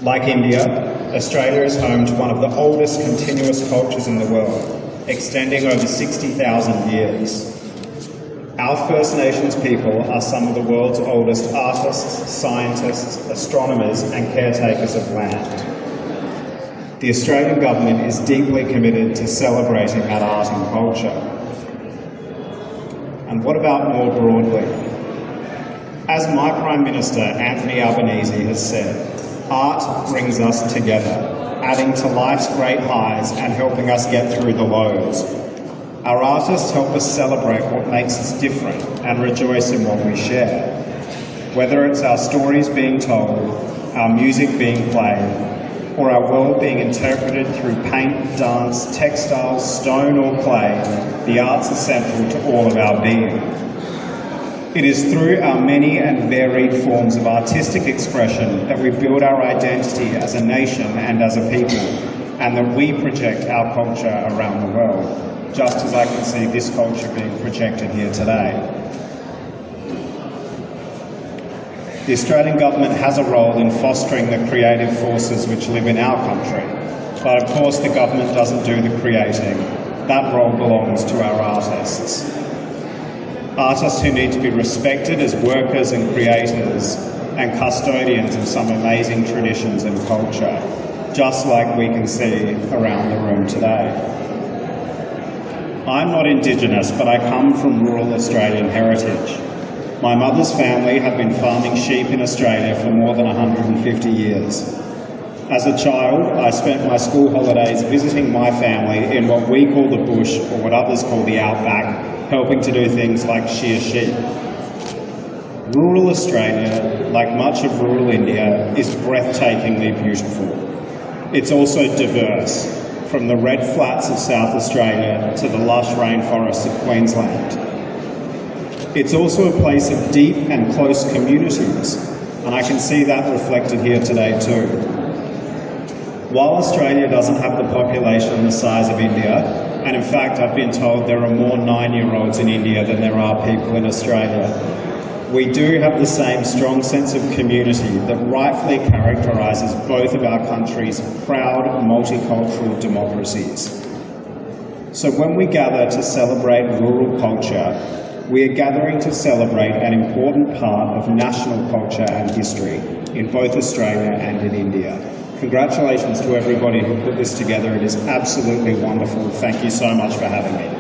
Like India, Australia is home to one of the oldest continuous cultures in the world, extending over 60,000 years. Our First Nations people are some of the world's oldest artists, scientists, astronomers and caretakers of land. The Australian government is deeply committed to celebrating that art and culture. And what about more broadly? As my Prime Minister, Anthony Albanese, has said, art brings us together, adding to life's great highs and helping us get through the lows. Our artists help us celebrate what makes us different and rejoice in what we share. Whether it's our stories being told, our music being played, or our world being interpreted through paint, dance, textiles, stone or clay, the arts are central to all of our being. It is through our many and varied forms of artistic expression that we build our identity as a nation and as a people, and that we project our culture around the world, just as I can see this culture being projected here today. The Australian government has a role in fostering the creative forces which live in our country, but of course the government doesn't do the creating. That role belongs to our artists. Artists who need to be respected as workers and creators and custodians of some amazing traditions and culture, just like we can see around the room today. I'm not Indigenous, but I come from rural Australian heritage. My mother's family have been farming sheep in Australia for more than 150 years. As a child, I spent my school holidays visiting my family in what we call the bush, or what others call the outback, helping to do things like shear sheep. Rural Australia, like much of rural India, is breathtakingly beautiful. It's also diverse, from the red flats of South Australia to the lush rainforests of Queensland. It's also a place of deep and close communities, and I can see that reflected here today too. While Australia doesn't have the population the size of India, and in fact I've been told there are more 9-year-olds in India than there are people in Australia, we do have the same strong sense of community that rightfully characterises both of our countries' proud multicultural democracies. So when we gather to celebrate rural culture, we are gathering to celebrate an important part of national culture and history in both Australia and in India. Congratulations to everybody who put this together. It is absolutely wonderful. Thank you so much for having me.